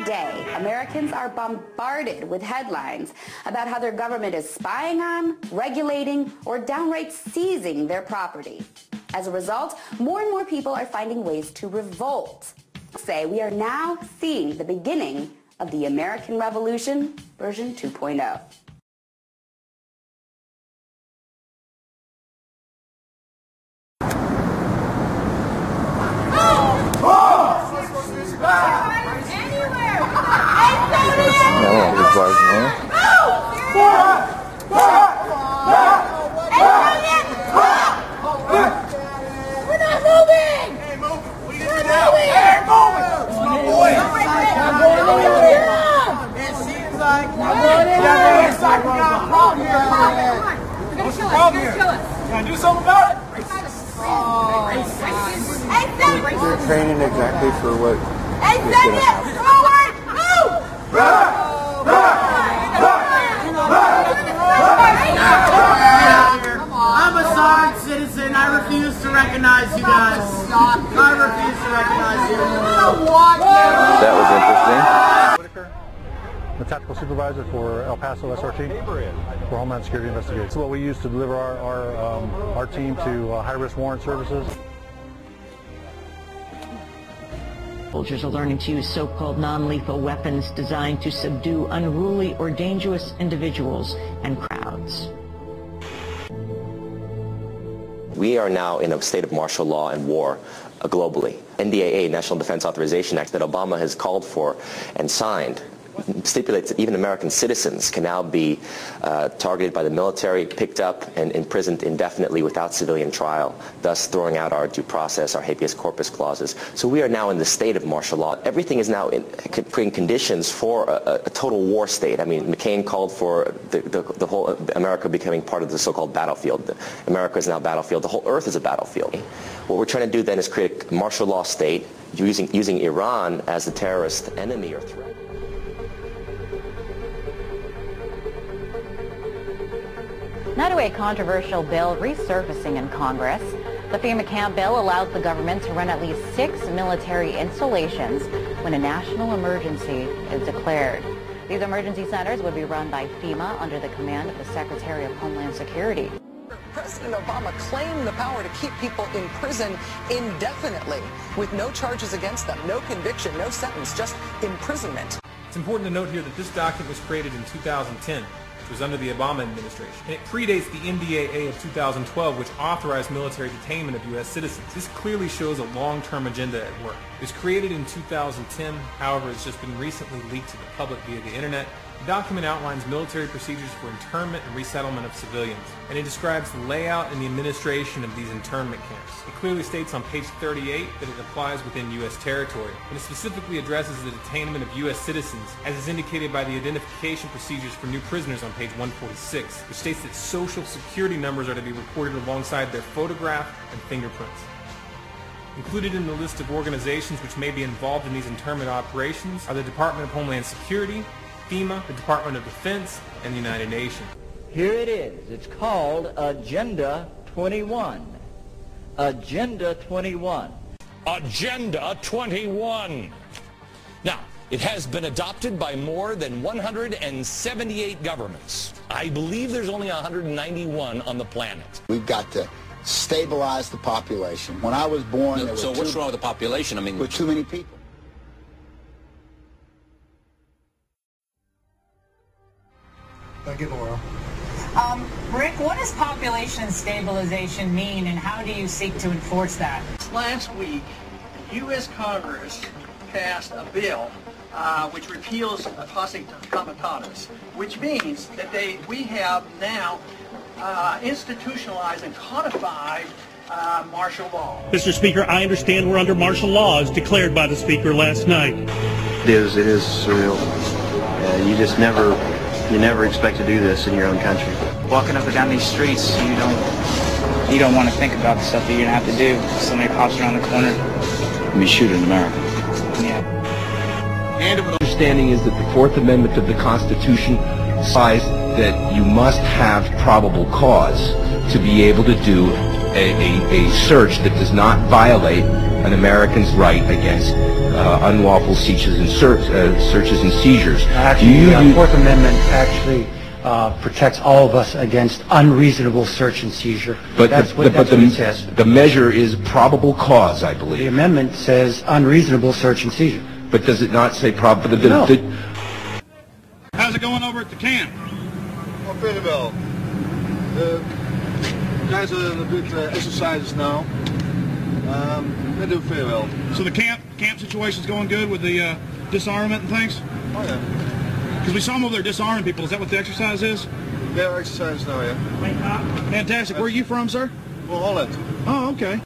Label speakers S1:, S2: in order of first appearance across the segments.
S1: day, Americans are bombarded with headlines about how their government is spying on, regulating, or downright seizing their property. As a result, more and more people are finding ways to revolt. Say we are now seeing the beginning of the American Revolution version 2.0.
S2: Do something about it.
S3: They're training exactly for what is going to happen.
S2: I'm a sorry citizen. I refuse to recognize you guys. I refuse to recognize you.
S3: That was interesting.
S4: The tactical supervisor for El Paso SRT for Homeland Security Investigations. It's what we use to deliver our team to high-risk warrant services.
S5: Soldiers are learning to use so-called non-lethal weapons designed to subdue unruly or dangerous individuals and crowds.
S6: We are now in a state of martial law and war globally. NDAA, National Defense Authorization Act, that Obama has called for and signed, stipulates that even American citizens can now be targeted by the military, picked up, and imprisoned indefinitely without civilian trial, thus throwing out our due process, our habeas corpus clauses. So we are now in the state of martial law. Everything is now creating conditions for a total war state. I mean, McCain called for the whole America becoming part of the so-called battlefield. America is now a battlefield. The whole earth is a battlefield. What we're trying to do then is create a martial law state using Iran as the terrorist enemy or threat.
S7: Now to a controversial bill resurfacing in Congress. The FEMA camp bill allows the government to run at least 6 military installations when a national emergency is declared. These emergency centers would be run by FEMA under the command of the Secretary of Homeland Security.
S8: President Obama claimed the power to keep people in prison indefinitely with no charges against them, no conviction, no sentence, just imprisonment.
S9: It's important to note here that this document was created in 2010. Was under the Obama administration, and it predates the NDAA of 2012, which authorized military detainment of U.S. citizens. This clearly shows a long-term agenda at work. It was created in 2010, however, it's just been recently leaked to the public via the internet. The document outlines military procedures for internment and resettlement of civilians, and it describes the layout and the administration of these internment camps. It clearly states on page 38 that it applies within U.S. territory, and it specifically addresses the detainment of U.S. citizens, as is indicated by the identification procedures for new prisoners on page 146, which states that social security numbers are to be recorded alongside their photograph and fingerprints. Included in the list of organizations which may be involved in these internment operations are the Department of Homeland Security, FEMA, the Department of Defense, and the United Nations.
S10: Here it is. It's called Agenda 21. Agenda 21.
S11: Agenda 21. Now, it has been adopted by more than 178 governments. I believe there's only 191 on the planet.
S12: We've got to stabilize the population. When I was born, there
S13: so what's wrong with the population? I mean,
S12: with too many people.
S4: Thank you, Laura.
S14: Rick, what does population stabilization mean, and how do you seek to enforce that?
S15: Last week, the U.S. Congress passed a bill which repeals posse comitatus, which means that we have now institutionalized and codified martial law.
S16: Mr. Speaker, I understand we're under martial law as declared by the Speaker last night.
S3: It is surreal. You never expect to do this in your own country.
S17: Walking up and down these streets, you don't want to think about the stuff that you're going to have to do. Somebody pops around the corner.
S13: We shoot in America.
S17: Yeah.
S18: And the understanding is that the Fourth Amendment of the Constitution says that you must have probable cause to be able to do a search that does not violate an American's right against unlawful searches and seizures.
S19: Actually, the Fourth Amendment actually protects all of us against unreasonable search and seizure.
S18: But
S19: that's what it says.
S18: The measure is probable cause, I believe.
S19: The amendment says unreasonable search and seizure.
S18: But does it not say probable?
S19: No.
S20: How's it going over at the camp?
S21: Oh, pretty well. The guys are in a good exercises now. They do very well.
S20: So the camp situation's going good with the disarmament and things?
S21: Oh, yeah.
S20: Because we saw them over there disarming people. Is that what the exercise is?
S21: They're exercises now, yeah.
S20: Fantastic. Where are you from, sir?
S21: Well, Holland.
S20: Oh, okay.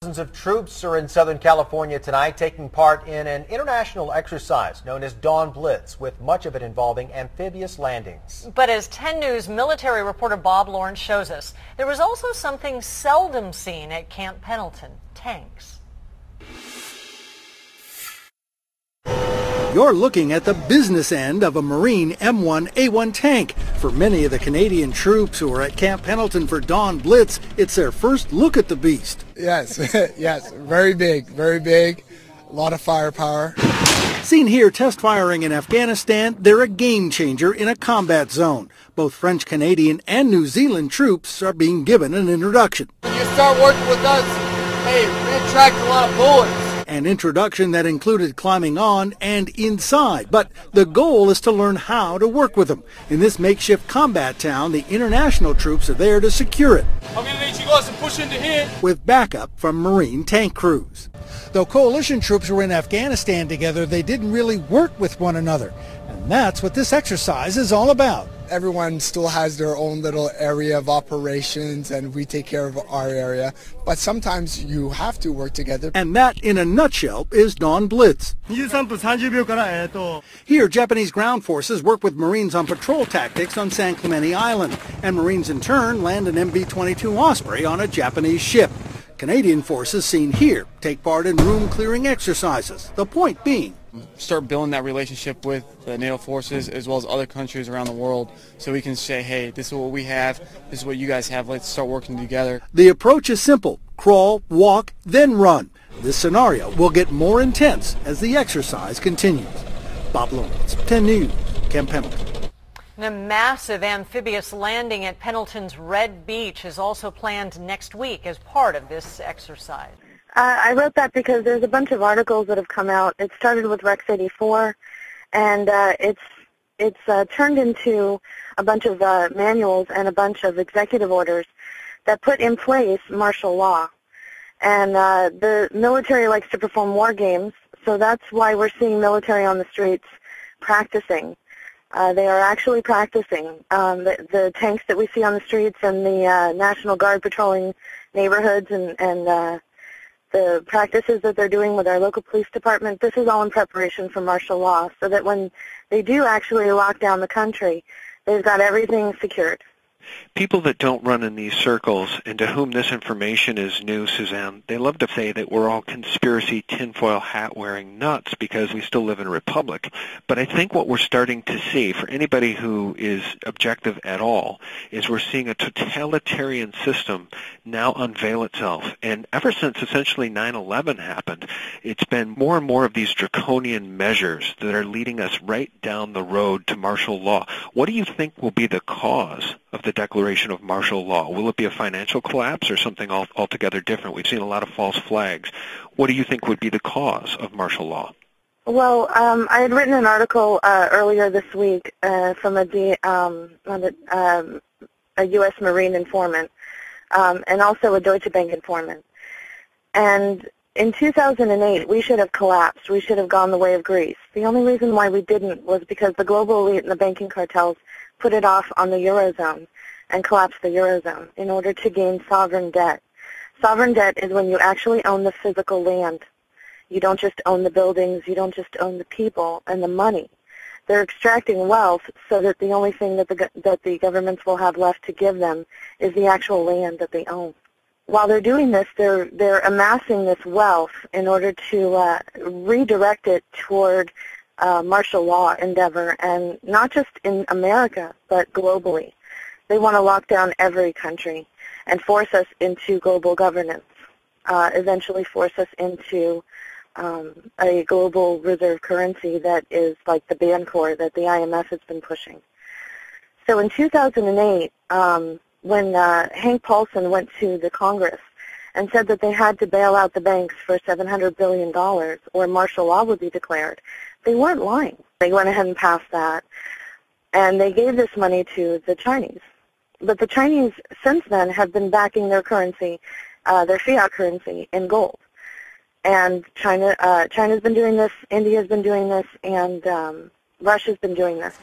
S22: Thousands of troops are in Southern California tonight taking part in an international exercise known as Dawn Blitz, with much of it involving amphibious landings.
S23: But as 10 News military reporter Bob Lawrence shows us, there was also something seldom seen at Camp Pendleton: tanks.
S24: You're looking at the business end of a Marine M1A1 tank. For many of the Canadian troops who are at Camp Pendleton for Dawn Blitz, it's their first look at the beast.
S25: Yes, yes, very big, a lot of firepower.
S24: Seen here test firing in Afghanistan, they're a game changer in a combat zone. Both French, Canadian, and New Zealand troops are being given an introduction.
S25: When you start working with us, hey, we attract a lot of bullets.
S24: An introduction that included climbing on and inside, but the goal is to learn how to work with them. In this makeshift combat town, the international troops are there to secure it,
S25: I'm going to need you guys to push into here.
S24: with backup from Marine tank crews. Though coalition troops were in Afghanistan together, they didn't really work with one another. And that's what this exercise is all about.
S25: Everyone still has their own little area of operations, and we take care of our area. But sometimes you have to work together.
S24: And that, in a nutshell, is Dawn Blitz. Here, Japanese ground forces work with Marines on patrol tactics on San Clemente Island, and Marines in turn land an MB-22 Osprey on a Japanese ship. Canadian forces seen here take part in room-clearing exercises, the point being
S17: start building that relationship with the NATO forces as well as other countries around the world, so we can say, hey, this is what we have, this is what you guys have, let's start working together.
S24: The approach is simple: crawl, walk, then run. This scenario will get more intense as the exercise continues. Bob Lawrence, 10 News, Camp Pendleton.
S23: And a massive amphibious landing at Pendleton's Red Beach is also planned next week as part of this exercise.
S26: I wrote that because there's a bunch of articles that have come out. It started with Rex 84, and it's turned into a bunch of manuals and a bunch of executive orders that put in place martial law. And the military likes to perform war games, so that's why we're seeing military on the streets practicing. They are actually practicing. The tanks that we see on the streets and the National Guard patrolling neighborhoods and the practices that they're doing with our local police department, this is all in preparation for martial law, so that when they do actually lock down the country, they've got everything secured.
S27: People that don't run in these circles and to whom this information is new, Suzanne, they love to say that we're all conspiracy tinfoil hat wearing nuts because we still live in a republic. But I think what we're starting to see, for anybody who is objective at all, is we're seeing a totalitarian system now unveil itself. And ever since essentially 9/11 happened, it's been more and more of these draconian measures that are leading us right down the road to martial law. What do you think will be the cause of the declaration of martial law? Will it be a financial collapse or something altogether different? We've seen a lot of false flags. What do you think would be the cause of martial law?
S26: Well, I had written an article earlier this week from a U.S. Marine informant and also a Deutsche Bank informant. And In 2008, we should have collapsed. We should have gone the way of Greece. The only reason why we didn't was because the global elite and the banking cartels put it off on the Eurozone and collapsed the Eurozone in order to gain sovereign debt. Sovereign debt is when you actually own the physical land. You don't just own the buildings. You don't just own the people and the money. They're extracting wealth so that the only thing that the governments will have left to give them is the actual land that they own. While they're doing this, they're amassing this wealth in order to redirect it toward martial law endeavor, and not just in America, but globally. They want to lock down every country and force us into global governance, eventually force us into a global reserve currency that is like the Bancor that the IMF has been pushing. So in 2008, when Hank Paulson went to the Congress and said that they had to bail out the banks for $700 billion or martial law would be declared, they weren't lying. They went ahead and passed that, and they gave this money to the Chinese. But the Chinese, since then, have been backing their currency, their fiat currency, in gold. And China's been doing this, India's been doing this, and Russia's been doing this.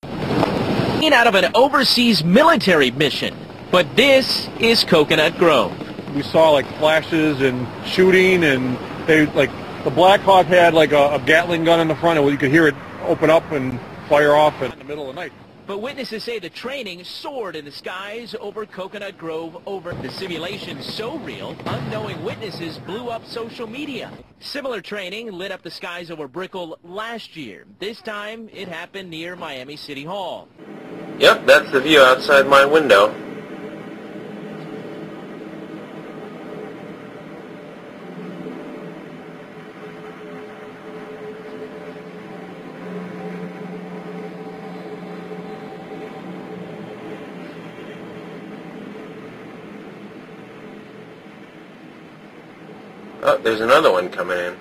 S1: Out of an overseas military mission, but this is Coconut Grove.
S4: We saw like flashes and shooting, and they like the Black Hawk had like a Gatling gun in the front, and you could hear it open up and fire off in the middle of the night.
S1: But witnesses say the training soared in the skies over Coconut Grove. Over the simulation so real, unknowing witnesses blew up social media. Similar training lit up the skies over Brickell last year. This time it happened near Miami City Hall.
S2: Yep, that's the view outside my window. Oh, there's another one coming in.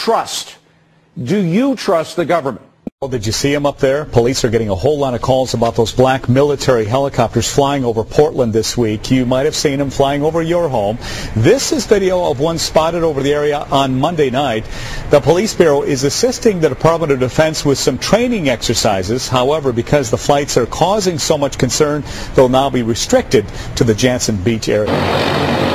S5: trust. Do you trust the government?
S6: Well, did you see him up there? Police are getting a whole lot of calls about those black military helicopters flying over Portland this week. You might have seen them flying over your home. This is video of one spotted over the area on Monday night. The Police Bureau is assisting the Department of Defense with some training exercises. However, because the flights are causing so much concern, they'll now be restricted to the Jantzen Beach area.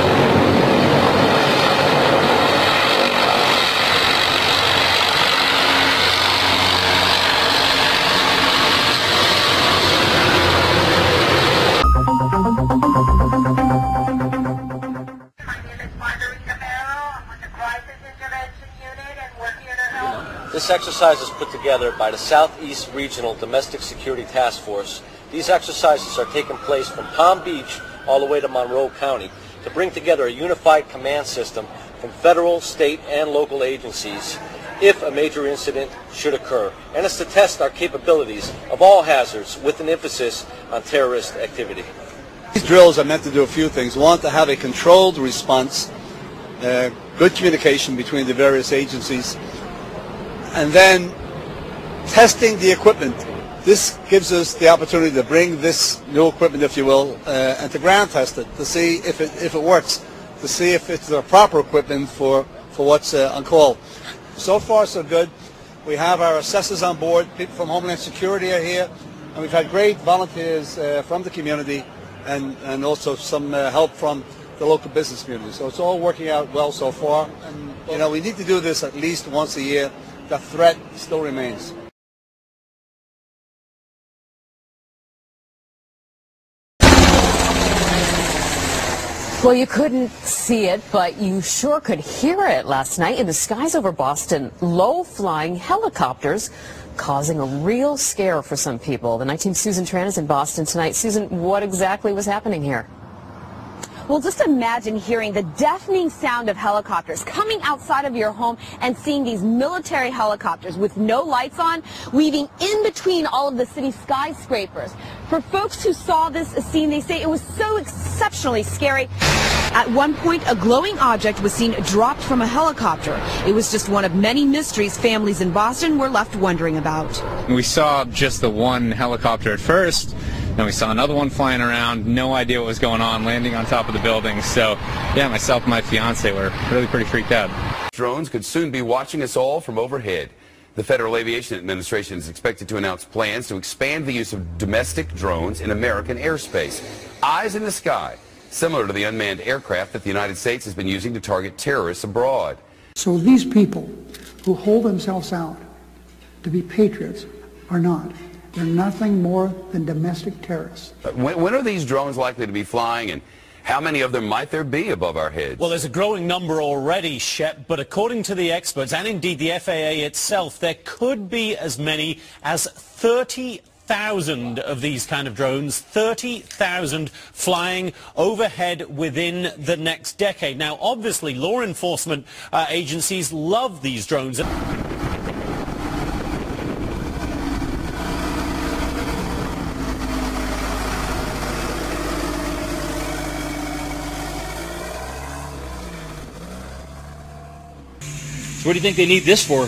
S7: This exercise is put together by the Southeast Regional Domestic Security Task Force. These exercises are taking place from Palm Beach all the way to Monroe County to bring together a unified command system from federal, state, and local agencies if a major incident should occur. And it's to test our capabilities of all hazards with an emphasis on terrorist activity.
S21: These drills are meant to do a few things. One, to have a controlled response, good communication between the various agencies, and then testing the equipment. This gives us the opportunity to bring this new equipment, if you will, and to ground test it to see if it works, to see if it's the proper equipment for what's on call. So far, so good. We have our assessors on board. People from Homeland Security are here, and we've had great volunteers from the community and also some help from the local business community. So it's all working out well so far. And you know, we need to do this at least once a year. The threat still remains.
S8: Well, you couldn't see it, but you sure could hear it last night in the skies over Boston. Low-flying helicopters causing a real scare for some people. The 19th Susan Tran is in Boston tonight. Susan, what exactly was happening here?
S9: Well, just imagine hearing the deafening sound of helicopters coming outside of your home and seeing these military helicopters with no lights on, weaving in between all of the city's skyscrapers. For folks who saw this scene, they say it was so exceptionally scary. At one point, a glowing object was seen dropped from a helicopter. It was just one of many mysteries families in Boston were left wondering about.
S10: We saw just the one helicopter at first. Then we saw another one flying around, no idea what was going on, landing on top of the building. So, yeah, myself and my fiance were really pretty freaked out.
S11: Drones could soon be watching us all from overhead. The Federal Aviation Administration is expected to announce plans to expand the use of domestic drones in American airspace. Eyes in the sky, similar to the unmanned aircraft that the United States has been using to target terrorists abroad.
S28: So these people who hold themselves out to be patriots are not. They're nothing more than domestic terrorists.
S11: When are these drones likely to be flying, and how many of them might there be above our heads?
S29: Well, there's a growing number already, Shep, but according to the experts, and indeed the FAA itself, there could be as many as 30,000 of these kind of drones, 30,000 flying overhead within the next decade. Now, obviously, law enforcement agencies love these drones.
S20: What do you think they need this for?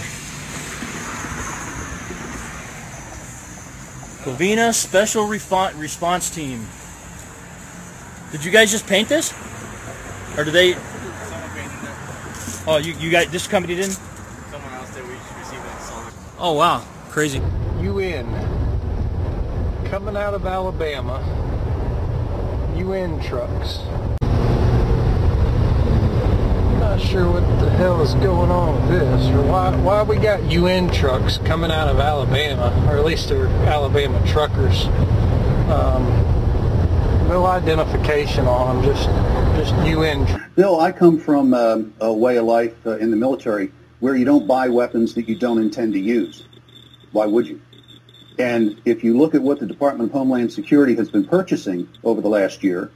S20: Covina Special Response Team. Did you guys just paint this? Or did they? Oh, you guys, this company didn't?
S30: Someone else did. We just received it installed.
S20: Oh, wow. Crazy.
S31: UN. Coming out of Alabama. UN trucks. Not sure what the hell is going on with this, or why we got UN trucks coming out of Alabama, or at least they're Alabama truckers. No identification on them, just UN.
S32: Bill, I come from a way of life in the military where you don't buy weapons that you don't intend to use. Why would you? And if you look at what the Department of Homeland Security has been purchasing over the last year,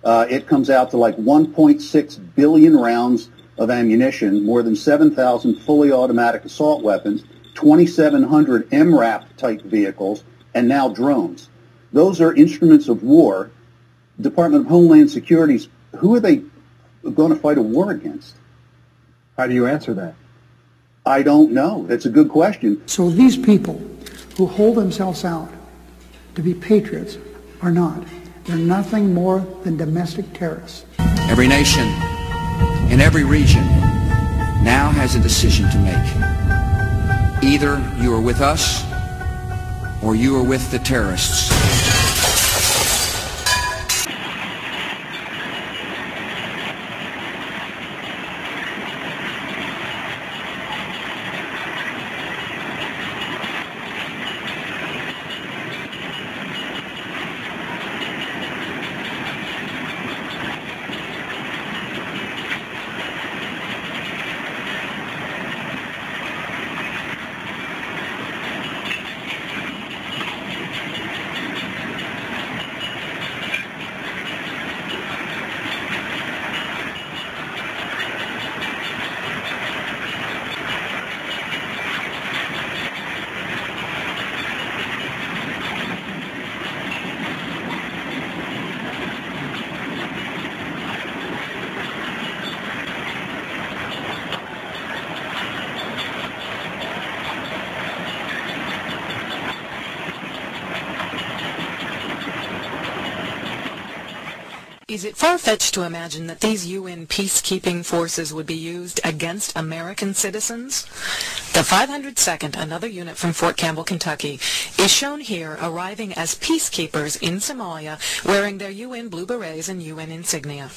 S32: it comes out to like 1.6 billion rounds of ammunition, more than 7,000 fully automatic assault weapons, 2,700 MRAP type vehicles, and now drones. Those are instruments of war. Department of Homeland Security, who are they going to fight a war against?
S3: How do you answer that?
S32: I don't know. That's a good question.
S28: So these people who hold themselves out to be patriots are not. They're nothing more than domestic terrorists.
S12: Every nation in every region now has a decision to make. Either you are with us or you are with the terrorists.
S13: Is it far-fetched to imagine that these UN peacekeeping forces would be used against American citizens? The 502nd, another unit from Fort Campbell, Kentucky, is shown here arriving as peacekeepers in Somalia, wearing their UN blue berets and UN insignia.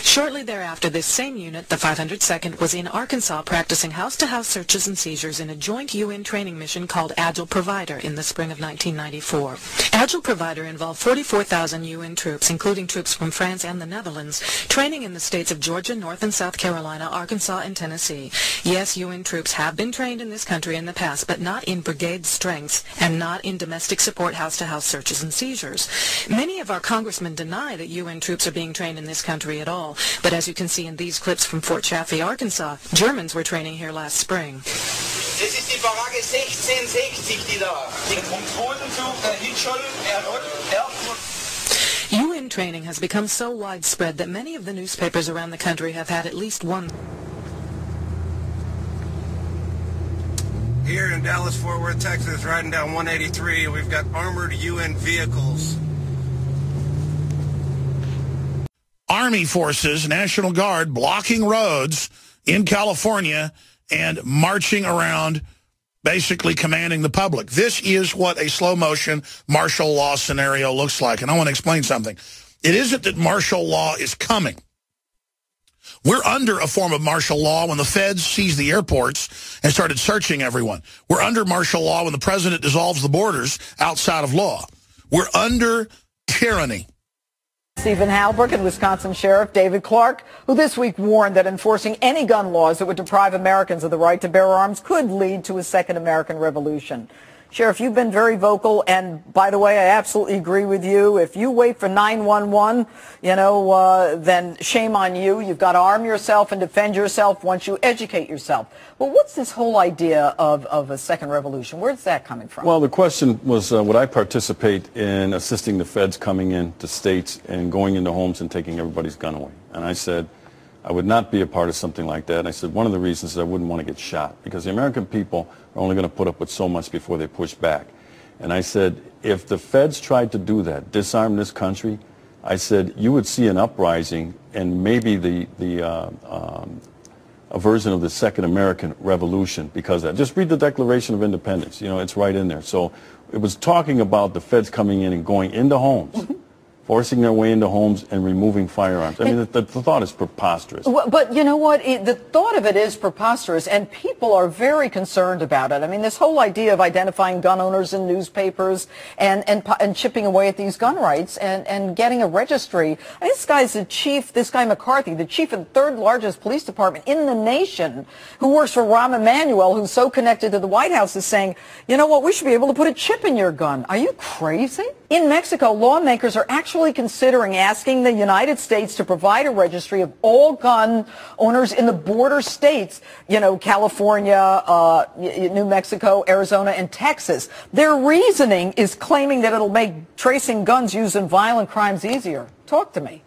S13: Shortly thereafter, this same unit, the 502nd, was in Arkansas practicing house-to-house searches and seizures in a joint UN training mission called Agile Provider in the spring of 1994. Agile Provider involved 44,000 UN troops, including troops from France and the Netherlands, training in the states of Georgia, North and South Carolina, Arkansas, and Tennessee. Yes, UN troops have been trained in this country in the past, but not in brigade strengths and not in domestic support house-to-house searches and seizures. Many of our congressmen deny that UN troops are being trained in this country at all. But as you can see in these clips from Fort Chaffee, Arkansas, Germans were training here last spring.
S14: Das ist die Baracke 1660, die da. Vom Bodenzug, der Hitschol,
S13: UN training has become so widespread that many of the newspapers around the country have had at least one.
S15: Here in Dallas-Fort Worth, Texas, riding down 183, we've got armored UN vehicles.
S16: Army forces, National Guard, blocking roads in California and marching around, basically commanding the public. This is what a slow-motion martial law scenario looks like. And I want to explain something. It isn't that martial law is coming. We're under a form of martial law when the feds seized the airports and started searching everyone. We're under martial law when the president dissolves the borders outside of law. We're under tyranny.
S17: Stephen Halbrook and Wisconsin Sheriff David Clark, who this week warned that enforcing any gun laws that would deprive Americans of the right to bear arms could lead to a second American Revolution. Sheriff, you've been very vocal, and by the way, I absolutely agree with you. If you wait for 911, then shame on you. You've got to arm yourself and defend yourself once you educate yourself. Well, what's this whole idea of a second revolution? Where's that coming from?
S18: Well, the question was, would I participate in assisting the feds coming into states and going into homes and taking everybody's gun away? And I said, I would not be a part of something like that. And I said, one of the reasons is I wouldn't want to get shot, because the American people are only going to put up with so much before they push back. And I said, if the feds tried to do that, disarm this country, I said, you would see an uprising and maybe a version of the second American Revolution because of that. Just read the Declaration of Independence. It's right in there. So it was talking about the feds coming in and going into homes. Forcing their way into homes and removing firearms. I mean, the thought is preposterous.
S17: But you know what? The thought of it is preposterous, and people are very concerned about it. I mean, this whole idea of identifying gun owners in newspapers and chipping away at these gun rights and getting a registry. I mean, this guy McCarthy, the chief of the third largest police department in the nation, who works for Rahm Emanuel, who's so connected to the White House, is saying, you know what, we should be able to put a chip in your gun. Are you crazy? In Mexico, lawmakers are actually considering asking the United States to provide a registry of all gun owners in the border states, California, New Mexico, Arizona, and Texas. Their reasoning is claiming that it'll make tracing guns used in violent crimes easier. Talk to me.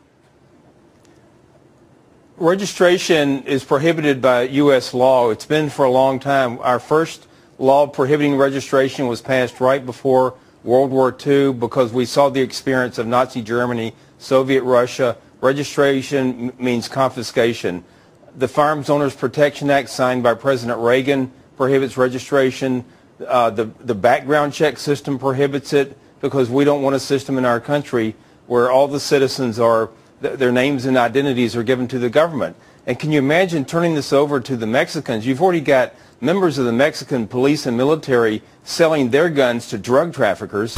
S1: Registration is prohibited by U.S. law. It's been for a long time. Our first law prohibiting registration was passed right before World War II because we saw the experience of Nazi Germany, Soviet Russia. Registration means confiscation. The Firearms Owners Protection Act signed by President Reagan prohibits registration. The background check system prohibits it because we don't want a system in our country where all the citizens are, their names and identities are given to the government. And can you imagine turning this over to the Mexicans? You've already got members of the Mexican police and military selling their guns to drug traffickers.